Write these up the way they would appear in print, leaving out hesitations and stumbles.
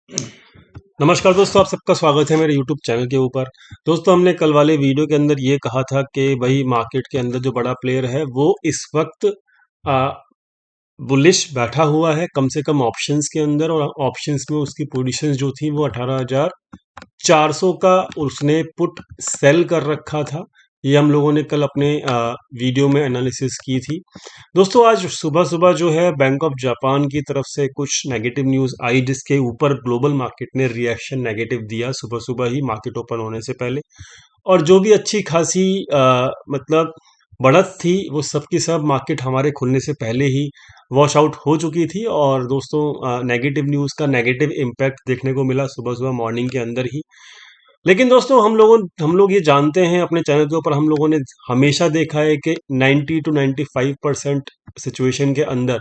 नमस्कार दोस्तों, आप सबका स्वागत है मेरे यूट्यूब चैनल के ऊपर। दोस्तों, हमने कल वाले वीडियो के अंदर ये कहा था कि भाई मार्केट के अंदर जो बड़ा प्लेयर है वो इस वक्त बुलिश बैठा हुआ है, कम से कम ऑप्शंस के अंदर। और ऑप्शंस में उसकी पोजीशंस जो थी वो 18,400 का उसने पुट सेल कर रखा था। ये हम लोगों ने कल अपने वीडियो में एनालिसिस की थी। दोस्तों, आज सुबह सुबह जो है बैंक ऑफ जापान की तरफ से कुछ नेगेटिव न्यूज़ आई, जिसके ऊपर ग्लोबल मार्केट ने रिएक्शन नेगेटिव दिया सुबह सुबह ही मार्केट ओपन होने से पहले। और जो भी अच्छी खासी मतलब बढ़त थी वो सब की सब मार्केट हमारे खुलने से पहले ही वॉश आउट हो चुकी थी। और दोस्तों, नेगेटिव न्यूज़ का नेगेटिव इम्पैक्ट देखने को मिला सुबह सुबह मॉर्निंग के अंदर ही। लेकिन दोस्तों, हम लोग ये जानते हैं, अपने चैनल के ऊपर हम लोगों ने हमेशा देखा है कि 90 to 95% सिचुएशन के अंदर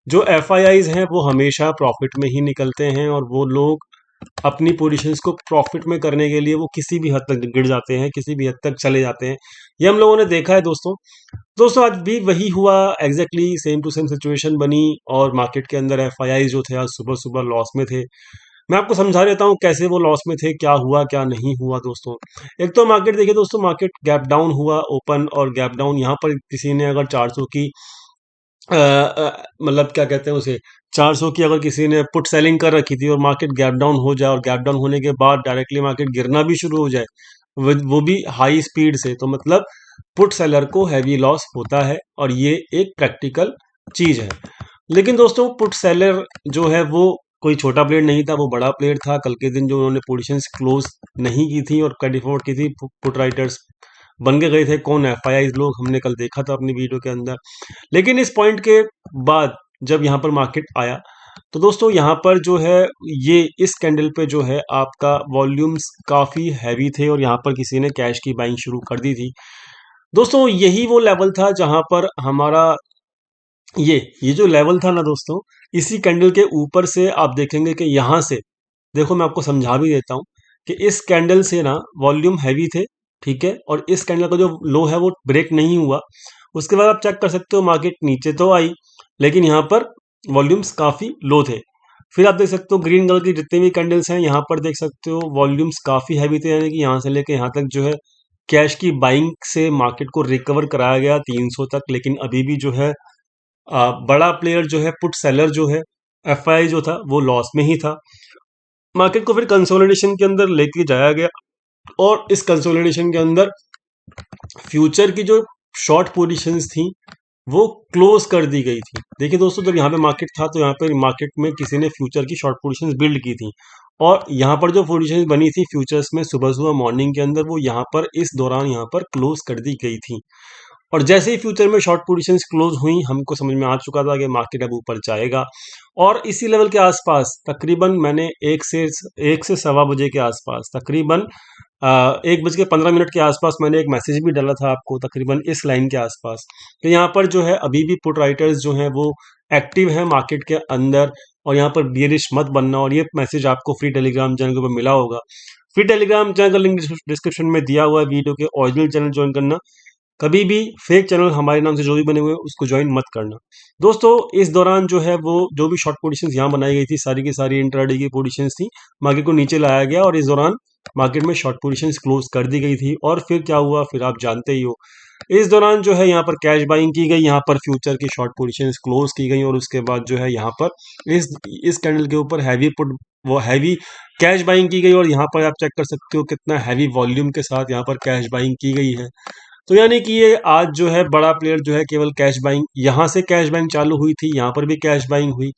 जो एफ आई आईज हैं वो हमेशा प्रॉफिट में ही निकलते हैं। और वो लोग अपनी पोजीशंस को प्रॉफिट में करने के लिए वो किसी भी हद तक गिर जाते हैं, किसी भी हद तक चले जाते हैं। ये हम लोगों ने देखा है दोस्तों। दोस्तों, आज भी वही हुआ, exactly same to same situation बनी। और मार्केट के अंदर एफ आई आई जो थे आज सुबह सुबह लॉस में थे। मैं आपको समझा देता हूँ कैसे वो लॉस में थे, क्या हुआ क्या नहीं हुआ दोस्तों। एक तो मार्केट देखिए दोस्तों, मार्केट गैप डाउन हुआ ओपन, और गैप डाउन यहाँ पर किसी ने अगर 400 की मतलब क्या कहते हैं उसे, 400 की अगर किसी ने पुट सेलिंग कर रखी थी और मार्केट गैप डाउन हो जाए, और गैप डाउन होने के बाद डायरेक्टली मार्केट गिरना भी शुरू हो जाए, वो भी हाई स्पीड से, तो मतलब पुट सेलर को हैवी लॉस होता है। और ये एक प्रैक्टिकल चीज है। लेकिन दोस्तों, पुट सेलर जो है वो कोई छोटा प्लेयर नहीं था, वो बड़ा प्लेयर था। कल के दिन जो उन्होंने पोजीशंस क्लोज नहीं की थी और कैरी फॉरवर्ड की थी, पुट राइटर्स बन के गए थे। कौन? एफ आई आई लोग, हमने कल देखा था अपनी वीडियो के अंदर। लेकिन इस पॉइंट के बाद जब यहाँ पर मार्केट आया, तो दोस्तों यहाँ पर जो है, ये इस कैंडल पे जो है आपका वॉल्यूम्स काफी हैवी थे, और यहाँ पर किसी ने कैश की बाइंग शुरू कर दी थी। दोस्तों, यही वो लेवल था जहां पर हमारा ये जो लेवल था ना दोस्तों, इसी कैंडल के ऊपर से आप देखेंगे कि यहाँ से, देखो मैं आपको समझा भी देता हूँ कि इस कैंडल से ना वॉल्यूम हैवी थे, ठीक है। और इस कैंडल का जो लो है वो ब्रेक नहीं हुआ। उसके बाद आप चेक कर सकते हो, मार्केट नीचे तो आई, लेकिन यहाँ पर वॉल्यूम्स काफी लो थे। फिर आप देख सकते हो ग्रीन कलर की जितनी भी कैंडल्स हैं, यहाँ पर देख सकते हो वॉल्यूम्स काफी हैवी थे, यानी कि यहाँ से लेके यहाँ तक जो है कैश की बाइंग से मार्केट को रिकवर कराया गया 300 तक। लेकिन अभी भी जो है बड़ा प्लेयर जो है, पुट सेलर जो है, एफ आई जो था वो लॉस में ही था। मार्केट को फिर कंसोलिडेशन के अंदर लेके जाया गया, और इस कंसोलिडेशन के अंदर फ्यूचर की जो शॉर्ट पोजीशंस थी वो क्लोज कर दी गई थी। देखिए दोस्तों, जब यहाँ पे मार्केट था तो यहाँ पे मार्केट में किसी ने फ्यूचर की शॉर्ट पोजीशंस बिल्ड की थी, और यहाँ पर जो पोजीशंस बनी थी फ्यूचर्स में सुबह सुबह मॉर्निंग के अंदर, वो यहाँ पर इस दौरान यहाँ पर क्लोज कर दी गई थी। और जैसे ही फ्यूचर में शॉर्ट पोजीशंस क्लोज हुई, हमको समझ में आ चुका था कि मार्केट अब ऊपर जाएगा। और इसी लेवल के आसपास तकरीबन मैंने एक से सवा बजे के आसपास, तकरीबन 1:15 के आसपास मैंने एक मैसेज भी डाला था आपको, तकरीबन इस लाइन के आसपास, कि यहाँ पर जो है अभी भी पुट राइटर्स जो हैं वो एक्टिव हैं मार्केट के अंदर, और यहाँ पर बियरिश मत बनना। और ये मैसेज आपको फ्री टेलीग्राम चैनल के ऊपर मिला होगा। फ्री टेलीग्राम चैनल का लिंक डिस्क्रिप्शन में दिया हुआ है, वीडियो के ओरिजिनल चैनल ज्वाइन करना। कभी भी फेक चैनल हमारे नाम से जो भी बने हुए हैं उसको ज्वाइन मत करना। दोस्तों, इस दौरान जो है वो जो भी शॉर्ट पोजीशंस यहाँ बनाई गई थी, सारी की सारी इंट्राडे की पोजीशंस थी, मार्केट को नीचे लाया गया, और इस दौरान मार्केट में शॉर्ट पोजीशंस क्लोज कर दी गई थी। और फिर क्या हुआ, फिर आप जानते ही हो। इस दौरान जो है यहाँ पर कैश बाइंग की गई, यहाँ पर फ्यूचर की शॉर्ट पोजीशंस क्लोज की गई, और उसके बाद जो है यहाँ पर इस कैंडल के ऊपर हैवी पुट, वो हैवी कैश बाइंग की गई। और यहाँ पर आप चेक कर सकते हो कितना हैवी वॉल्यूम के साथ यहाँ पर कैश बाइंग की गई है। तो यानी कि ये आज जो है बड़ा प्लेयर जो है केवल कैश बाइंग, यहाँ से कैश बाइंग चालू हुई थी, यहाँ पर भी कैश बाइंग हुई,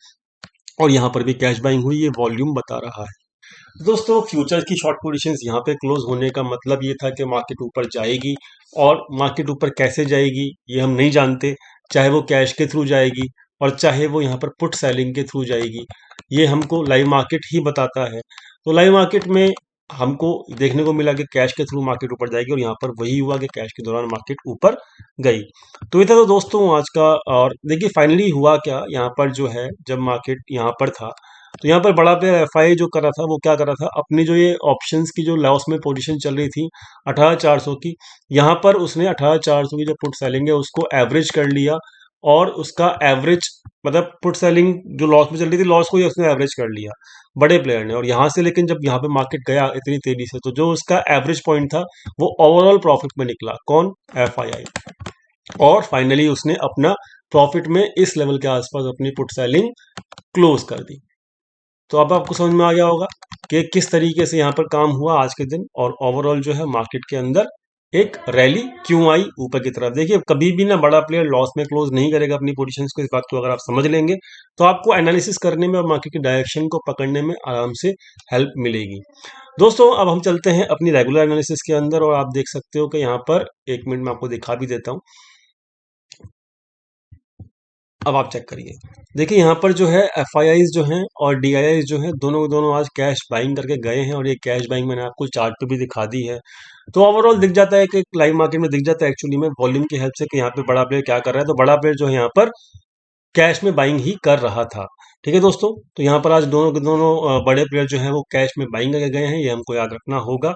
और यहाँ पर भी कैश बाइंग हुई, ये वॉल्यूम बता रहा है। दोस्तों, फ्यूचर की शॉर्ट पोजीशंस यहाँ पे क्लोज होने का मतलब ये था कि मार्केट ऊपर जाएगी, और मार्केट ऊपर कैसे जाएगी ये हम नहीं जानते। चाहे वो कैश के थ्रू जाएगी, और चाहे वो यहाँ पर पुट सेलिंग के थ्रू जाएगी, ये हमको लाइव मार्केट ही बताता है। तो लाइव मार्केट में हमको देखने को मिला कि कैश के थ्रू मार्केट ऊपर जाएगी, और यहाँ पर वही हुआ कि कैश के दौरान मार्केट ऊपर गई। तो ये था तो दोस्तों आज का। और देखिए फाइनली हुआ क्या, यहाँ पर जो है जब मार्केट यहाँ पर था, तो यहाँ पर बड़ा प्लेयर एफ आई जो कर रहा था वो क्या कर रहा था, अपनी जो ये ऑप्शंस की जो लॉस में पोजीशन चल रही थी 18,400 की, यहाँ पर उसने 18,400 की जो पुट सेलिंग है उसको एवरेज कर लिया, और उसका एवरेज, मतलब पुट सेलिंग जो लॉस में चल रही थी, लॉस को ही उसने एवरेज कर लिया बड़े प्लेयर ने। और यहाँ से लेकिन जब यहाँ पे मार्केट गया इतनी तेजी से, तो जो उसका एवरेज पॉइंट था वो ओवरऑल प्रॉफिट में निकला। कौन? एफआईआई। और फाइनली उसने अपना प्रॉफिट में इस लेवल के आसपास अपनी पुट सेलिंग क्लोज कर दी। तो अब आपको समझ में आ गया होगा कि किस तरीके से यहाँ पर काम हुआ आज के दिन, और ओवरऑल जो है मार्केट के अंदर एक रैली क्यों आई ऊपर की तरफ। देखिए, कभी भी ना बड़ा प्लेयर लॉस में क्लोज नहीं करेगा अपनी पोजीशंस को। इस बात को अगर आप समझ लेंगे तो आपको एनालिसिस करने में और मार्केट की डायरेक्शन को पकड़ने में आराम से हेल्प मिलेगी। दोस्तों, अब हम चलते हैं अपनी रेगुलर एनालिसिस के अंदर, और आप देख सकते हो कि यहाँ पर 1 मिनट में आपको दिखा भी देता हूँ। अब आप चेक करिए, देखिए यहाँ पर जो है एफ जो हैं और डी जो हैं, दोनों दोनों आज कैश बाइंग करके गए हैं, और ये कैश बाइंग मैंने आपको चार्ट पे भी दिखा दी है। तो ओवरऑल दिख जाता है कि लाइव मार्केट में दिख जाता है एक्चुअली में वॉल्यूम की हेल्प से कि यहाँ पे बड़ा प्लेयर क्या कर रहा है। तो बड़ा प्लेयर जो है यहाँ पर कैश में बाइंग ही कर रहा था। ठीक है दोस्तों, तो यहाँ पर आज दोनों के दोनों बड़े प्लेयर जो हैं वो कैश में बाइंग करके गए हैं, ये हमको याद रखना होगा।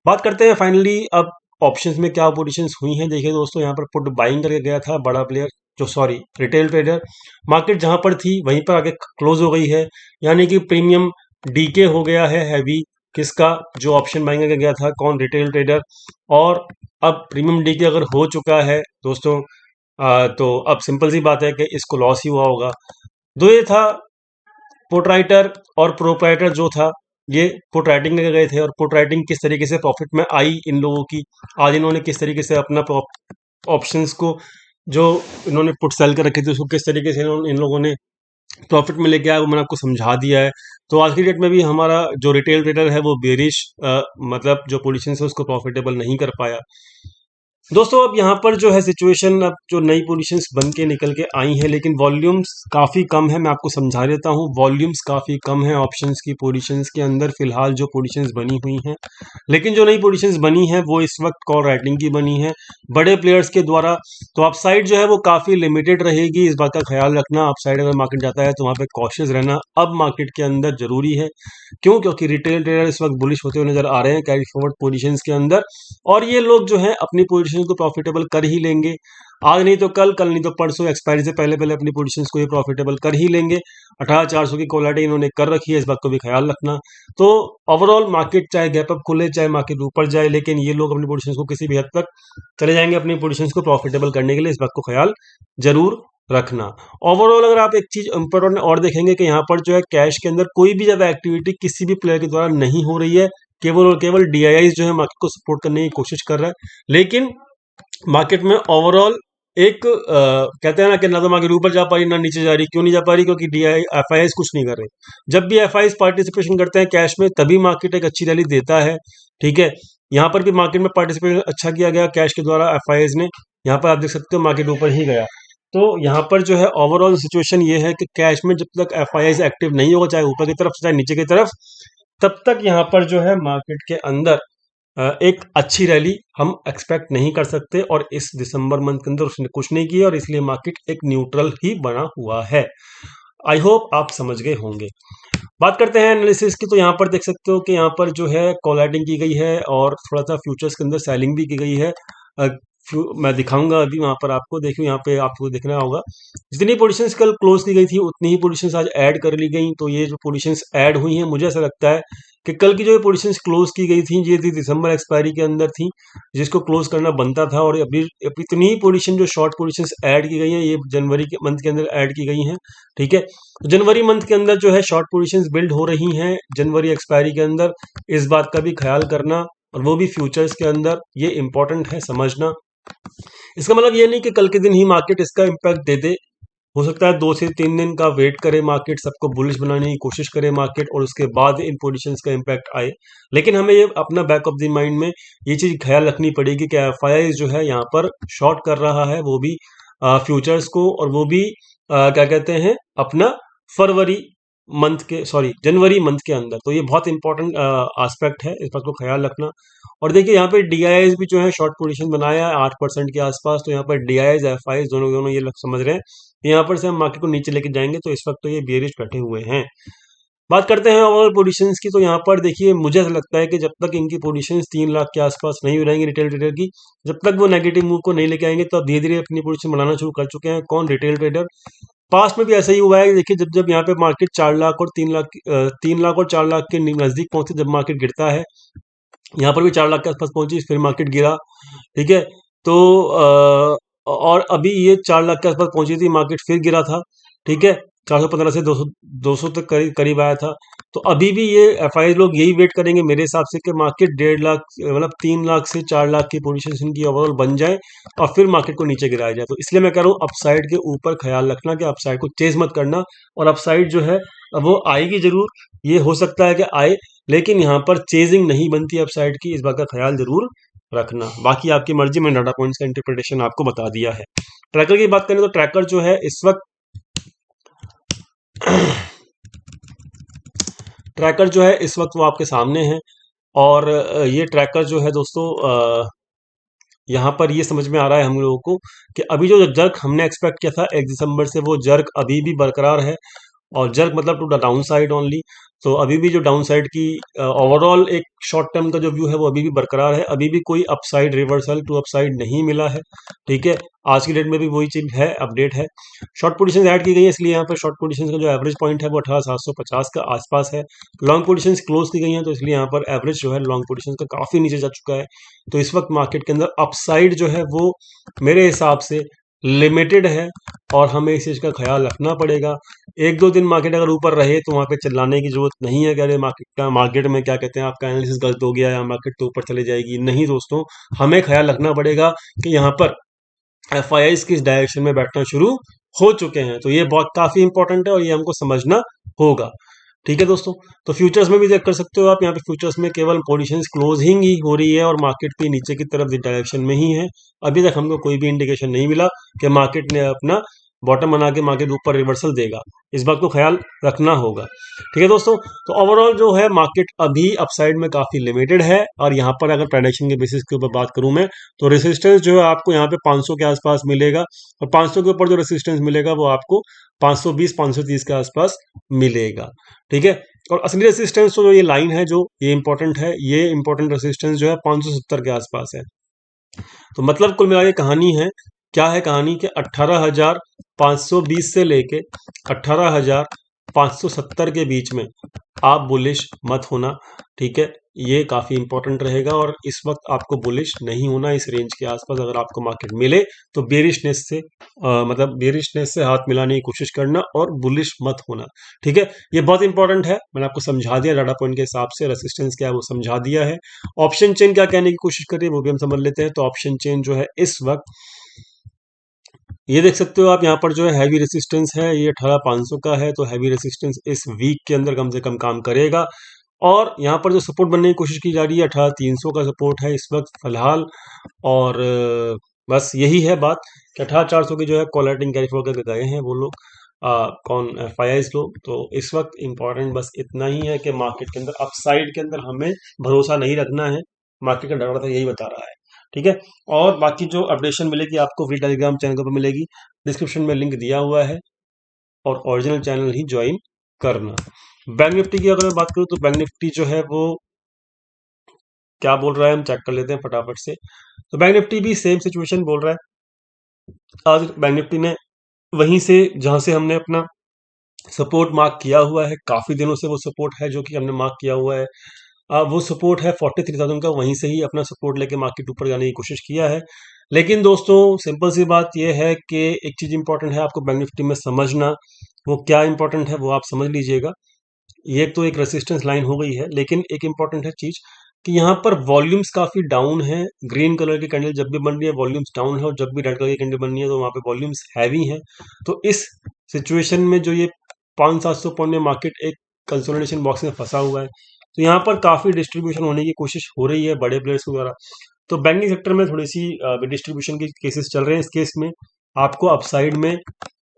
बात करते हैं फाइनली अब ऑप्शंस में क्या पोजीशंस हुई हैं। देखिए दोस्तों, यहाँ पर पुट बाइंग करके गया था बड़ा प्लेयर, जो सॉरी रिटेल ट्रेडर। मार्केट जहां पर थी वहीं पर आगे क्लोज हो गई है, यानी कि प्रीमियम डीके हो गया है हैवी। किसका? जो ऑप्शन बाइंग करके गया था, कौन? Retail trader. और अब प्रीमियम डीके अगर हो चुका है दोस्तों, तो अब सिंपल सी बात है कि इसको लॉस ही हुआ होगा। दो ये था, पुट राइटर और प्रोप्राइटर जो था, ये पुट राइटिंग करके गए थे, और पुट राइटिंग किस तरीके से प्रॉफिट में आई इन लोगों की। आज इन्होंने किस तरीके से अपना ऑप्शंस को, जो इन्होंने पुट सेल कर रखे थे, उसको किस तरीके से इन लोगों ने प्रॉफिट में लेके आया, वो मैंने आपको समझा दिया है। तो आज की डेट में भी हमारा जो रिटेल ट्रेडर है वो बेरिश, मतलब जो पोजीशन है उसको प्रॉफिटेबल नहीं कर पाया। दोस्तों, अब यहाँ पर जो है सिचुएशन, अब जो नई पोजीशंस बन के निकल के आई हैं, लेकिन वॉल्यूम्स काफ़ी कम है। मैं आपको समझा देता हूँ, वॉल्यूम्स काफ़ी कम है ऑप्शंस की पोजीशंस के अंदर फिलहाल जो पोजीशंस बनी हुई हैं। लेकिन जो नई पोजीशंस बनी हैं वो इस वक्त कॉल राइटिंग की बनी है बड़े प्लेयर्स के द्वारा। तो अपसाइड जो है वो काफ़ी लिमिटेड रहेगी, इस बात का ख्याल रखना। अपसाइड अगर मार्केट जाता है तो वहाँ पे कॉशियस रहना अब मार्केट के अंदर जरूरी है। क्यों? क्योंकि रिटेल ट्रेडर इस वक्त बुलिश होते हुए नजर आ रहे हैं कैरी फॉरवर्ड पोजीशंस के अंदर, और ये लोग जो है अपनी पोजीशन को प्रॉफिटेबल कर ही लेंगे। आज नहीं तो कल, कल नहीं तो परसों, एक्सपायरी से पहले पहले अपनी पोजीशंस को ये प्रॉफिटेबल कर ही लेंगे। 18,400 की क्वालिटी इन्होंने कर रखी है, इस बात को भी ख्याल रखना। तो ओवरऑल मार्केट चाहे गैप अप खुले, चाहे मार्केट ऊपर जाए, लेकिन ये लोग अपनी पोजीशंस को किसी भी हद तक चले जाएंगे अपनी पोजीशंस को प्रॉफिटेबल करने के लिए, इस बात को ख्याल जरूर रखना। ओवरऑल अगर आप एक चीज इंपॉर्टेंट और देखेंगे कि यहाँ पर जो है कैश के अंदर कोई भी ज्यादा एक्टिविटी किसी भी प्लेयर के द्वारा नहीं हो रही है। केवल और केवल डीआईआई जो है मार्केट को सपोर्ट करने की कोशिश कर रहा है, लेकिन मार्केट में ओवरऑल एक कहते हैं ना कि ना तो मार्केट ऊपर जा पा रही ना नीचे जा रही। क्यों नहीं जा पा रही? क्योंकि डीआई एफ कुछ नहीं कर रहे। जब भी एफ पार्टिसिपेशन करते हैं कैश में, तभी मार्केट एक अच्छी रैली देता है। ठीक है, यहाँ पर भी मार्केट में पार्टिसिपेशन अच्छा किया गया कैश के द्वारा एफ ने। यहाँ पर आप देख सकते हो मार्केट ऊपर ही गया। तो यहाँ पर जो है ओवरऑल सिचुएशन ये है कि कैश में जब तक एफ एक्टिव नहीं होगा, चाहे ऊपर की तरफ चाहे नीचे की तरफ, तब तक यहाँ पर जो है मार्केट के अंदर एक अच्छी रैली हम एक्सपेक्ट नहीं कर सकते। और इस दिसंबर मंथ के अंदर उसने कुछ नहीं किया, और इसलिए मार्केट एक न्यूट्रल ही बना हुआ है। आई होप आप समझ गए होंगे। बात करते हैं एनालिसिस की, तो यहाँ पर देख सकते हो कि यहाँ पर जो है कॉल राइटिंग की गई है, और थोड़ा सा फ्यूचर्स के अंदर सेलिंग भी की गई है। मैं दिखाऊंगा अभी वहां पर आपको। देखिए यहाँ पे आपको देखना होगा, जितनी पोजीशंस कल क्लोज की गई थी उतनी ही पोजीशंस आज ऐड कर ली गई। तो ये जो पोजीशंस ऐड हुई हैं, मुझे ऐसा लगता है कि कल की जो पोजीशंस क्लोज की गई थी, ये थी दिसंबर एक्सपायरी के अंदर थी, जिसको क्लोज करना बनता था। और अभी इतनी ही पोजीशन जो शॉर्ट पोजीशंस ऐड की गई हैं, ये जनवरी के मंथ के अंदर ऐड की गई हैं। ठीक है, तो जनवरी मंथ के अंदर जो है शॉर्ट पोजीशंस बिल्ड हो रही हैं जनवरी एक्सपायरी के अंदर, इस बात का भी ख्याल करना, और वो भी फ्यूचर्स के अंदर, ये इंपॉर्टेंट है समझना। इसका मतलब ये नहीं कि कल के दिन ही मार्केट इसका इम्पैक्ट दे दे। हो सकता है 2 से 3 दिन का वेट करे मार्केट, सबको बुलिश बनाने की कोशिश करे मार्केट, और उसके बाद इन पोजीशंस का इम्पैक्ट आए। लेकिन हमें ये अपना बैक ऑफ द माइंड में ये चीज ख्याल रखनी पड़ेगी कि एफ जो है यहाँ पर शॉर्ट कर रहा है, वो भी फ्यूचर्स को, और वो भी क्या कहते हैं, अपना फरवरी मंथ के, सॉरी जनवरी मंथ के अंदर। तो ये बहुत इंपॉर्टेंट एस्पेक्ट है, इस बात को ख्याल रखना। और देखिए यहाँ पे डीआईआईज भी जो है शॉर्ट पोजीशन बनाया है 8% के आसपास। तो यहाँ पर डीआईआईज एफआईज दोनों दोनों ये लोग समझ रहे हैं, यहाँ पर से हम मार्केट को नीचे लेके जाएंगे। तो इस वक्त तो ये बेरिश बैठे हुए हैं। बात करते हैं ओवरऑल पोजीशंस की, तो यहाँ पर देखिए मुझे ऐसा लगता है कि जब तक इनकी पोजीशंस 3 लाख के आसपास नहीं हो रहेंगी रिटेल ट्रेडर की, जब तक वो नेगेटिव मूव को नहीं लेके आएंगे, तो अब धीरे धीरे अपनी पोजीशन बनाना शुरू कर चुके हैं कौन, रिटेल ट्रेडर। पास्ट में भी ऐसा ही हुआ है, देखिए जब जब यहाँ पे मार्केट 4 लाख और 3 लाख 3 लाख और 4 लाख के नजदीक पहुंचे, जब मार्केट गिरता है, यहाँ पर भी 4 लाख के आसपास पहुंची, फिर मार्केट गिरा। ठीक है। तो और अभी ये 4 लाख के आसपास पहुंची थी, मार्केट फिर गिरा था। ठीक है। 415 से 200 तक करीब करीब आया था। तो अभी भी ये एफआई लोग यही वेट करेंगे मेरे हिसाब से कि मार्केट 1.5 लाख, मतलब 3 लाख से 4 लाख की पोजीशन इनकी ओवरऑल बन जाए और फिर मार्केट को नीचे गिराया जाए। तो इसलिए मैं कह रहा हूँ अपसाइड के ऊपर ख्याल रखना कि अपसाइड को चेज मत करना, और अपसाइड जो है वो आएगी जरूर, ये हो सकता है कि आए, लेकिन यहाँ पर चेजिंग नहीं बनती अपसाइड की, इस बात का ख्याल जरूर रखना। बाकी आपकी मर्जी, मैंने डाटा पॉइंट्स का इंटरप्रिटेशन आपको बता दिया है। ट्रैकर की बात करें तो ट्रैकर जो है इस वक्त ट्रैकर जो है इस वक्त वो आपके सामने है। और ये ट्रैकर जो है दोस्तों, यहाँ पर ये समझ में आ रहा है हम लोगों को कि अभी जो जर्क हमने एक्सपेक्ट किया था 1 दिसंबर से, वो जर्क अभी भी बरकरार है। और जर्क मतलब to the downside only. तो अभी भी जो डाउन साइड की ओवरऑल एक शॉर्ट टर्म का जो व्यू है वो अभी भी बरकरार है, अभी भी कोई अपसाइड रिवर्सल टू अपसाइड नहीं मिला है। ठीक है। आज की डेट में भी वही चीज है, अपडेट है। शॉर्ट पोजीशन ऐड की गई है, इसलिए यहाँ पर शॉर्ट पोजीशन का जो एवरेज पॉइंट है वो 18,750 का आसपास है। लॉन्ग पोजीशन क्लोज की गई हैं, तो इसलिए यहाँ पर एवरेज जो है लॉन्ग पोजीशन का काफी नीचे जा चुका है। तो इस वक्त मार्केट के अंदर अपसाइड जो है वो मेरे हिसाब से लिमिटेड है, और हमें इस चीज का ख्याल रखना पड़ेगा। 1-2 दिन मार्केट अगर ऊपर रहे तो वहां पे चिल्लाने की जरूरत नहीं है कि अरे मार्केट में क्या कहते हैं, आपका एनालिसिस गलत हो गया या मार्केट तो ऊपर चले जाएगी। नहीं दोस्तों, हमें ख्याल रखना पड़ेगा कि यहाँ पर एफआईआईज किस डायरेक्शन में बैठना शुरू हो चुके हैं। तो ये बहुत काफी इंपॉर्टेंट है और ये हमको समझना होगा। ठीक है दोस्तों। तो फ्यूचर्स में भी चेक कर सकते हो आप, यहाँ पे फ्यूचर्स में केवल पोजीशंस क्लोजिंग ही हो रही है और मार्केट भी नीचे की तरफ डायरेक्शन में ही है। अभी तक हमको कोई भी इंडिकेशन नहीं मिला कि मार्केट ने अपना बॉटम बना के मार्केट ऊपर रिवर्सल देगा। इस बात को ख्याल रखना होगा। ठीक है दोस्तों। तो ओवरऑल जो है मार्केट अभी अपसाइड में काफी लिमिटेड है, और यहाँ पर अगर प्रेडिक्शन के बेसिस के ऊपर बात करूं मैं, तो रेसिस्टेंस जो है आपको यहाँ पे 500 के आसपास मिलेगा, और 500 के ऊपर जो रेसिस्टेंस मिलेगा वो आपको 520 530 के आसपास मिलेगा। ठीक है। और असली रेसिस्टेंस तो जो ये लाइन है, जो ये इंपॉर्टेंट है, ये इंपॉर्टेंट रेसिस्टेंस जो है 570 के आसपास है। तो मतलब कुल मिला के कहानी है, क्या है कहानी, कि 18,520 से लेके 18,570 के बीच में आप बुलिश मत होना। ठीक है। ये काफी इंपॉर्टेंट रहेगा, और इस वक्त आपको बुलिश नहीं होना इस रेंज के आसपास। अगर आपको मार्केट मिले तो बेरिशनेस से मतलब बेरिशनेस से हाथ मिलाने की कोशिश करना, और बुलिश मत होना। ठीक है। ये बहुत इंपॉर्टेंट है, मैंने आपको समझा दिया डाटा पॉइंट के हिसाब से, रेसिस्टेंस क्या है वो समझा दिया है। ऑप्शन चेन क्या कहने की कोशिश कर रही है वो भी हम समझ लेते हैं। तो ऑप्शन चेन जो है इस वक्त, ये देख सकते हो आप, यहाँ पर जो है हैवी रेसिस्टेंस है, ये 18,500 का है। तो हैवी रेसिस्टेंस इस वीक के अंदर कम से कम काम करेगा। और यहाँ पर जो सपोर्ट बनने की कोशिश की जा रही है, 18,300 का सपोर्ट है इस वक्त फिलहाल। और बस यही है बात कि 18,400 की जो है कॉल राइटिंग कैरी फॉरवर्ड करके गए हैं वो लोग, कौन, एफआईआईज लोग। तो इस वक्त इंपॉर्टेंट बस इतना ही है कि मार्केट के अंदर अपसाइड के अंदर हमें भरोसा नहीं रखना है, मार्केट का डाटा तो यही बता रहा है। ठीक है। और बाकी जो अपडेशन मिलेगी आपको फ्री टेलीग्राम चैनल पर मिलेगी, डिस्क्रिप्शन में लिंक दिया हुआ है, और ओरिजिनल चैनल ही ज्वाइन करना। बैंक निफ्टी की अगर मैं बात करूं, तो बैंक निफ्टी जो है वो क्या बोल रहा है हम चेक कर लेते हैं फटाफट से। तो बैंक निफ्टी भी सेम सिचुएशन बोल रहा है। आज बैंक निफ्टी ने वहीं से जहां से हमने अपना सपोर्ट मार्क किया हुआ है, काफी दिनों से वो सपोर्ट है जो कि हमने मार्क किया हुआ है, वो सपोर्ट है 43,000 का, वहीं से ही अपना सपोर्ट लेके मार्केट ऊपर जाने की कोशिश किया है। लेकिन दोस्तों सिंपल सी बात यह है कि एक चीज इंपॉर्टेंट है आपको बैंक निफ्टी में समझना। वो क्या इंपॉर्टेंट है वो आप समझ लीजिएगा। ये तो एक रेसिस्टेंस लाइन हो गई है, लेकिन एक इंपॉर्टेंट है चीज कि यहाँ पर वॉल्यूम्स काफी डाउन है। ग्रीन कलर की कैंडल जब भी बन रही है वॉल्यूम्स डाउन है, और जब भी रेड कलर की कैंडल बन रही है तो वहां पे वॉल्यूम्स हैवी हैं। तो इस सिचुएशन में जो ये 500-700 पॉइंट में मार्केट एक कंसोलिडेशन बॉक्स में फंसा हुआ है, तो यहाँ पर काफी डिस्ट्रीब्यूशन होने की कोशिश हो रही है बड़े प्लेयर्स के द्वारा। तो बैंकिंग सेक्टर में थोड़ी सी डिस्ट्रीब्यूशन के केसेस चल रहे हैं। इस केस में आपको अपसाइड में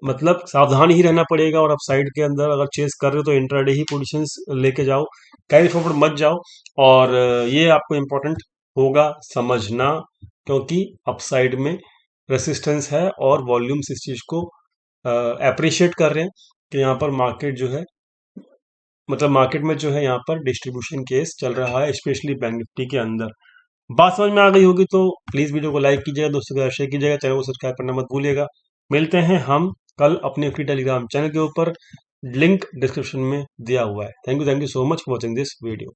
मतलब सावधान ही रहना पड़ेगा, और अपसाइड के अंदर अगर चेस कर रहे हो तो इंट्राडे ही पोजीशंस लेके जाओ, कैरी फॉरवर्ड मत जाओ। और ये आपको इम्पोर्टेंट होगा समझना, क्योंकि अपसाइड में रेसिस्टेंस है और वॉल्यूम्स इस चीज को अप्रिशिएट कर रहे हैं कि यहाँ पर मार्केट जो है मतलब मार्केट में जो है यहाँ पर डिस्ट्रीब्यूशन केस चल रहा है, स्पेशली बैंक निफ्टी के अंदर। बात समझ में आ गई होगी तो प्लीज वीडियो को लाइक कीजिएगा, दोस्तों के साथ शेयर कीजिएगा, चैनल को सब्सक्राइब करना मत भूलिएगा। मिलते हैं हम कल अपने फ्री टेलीग्राम चैनल के ऊपर, लिंक डिस्क्रिप्शन में दिया हुआ है। Thank you so much for watching this video.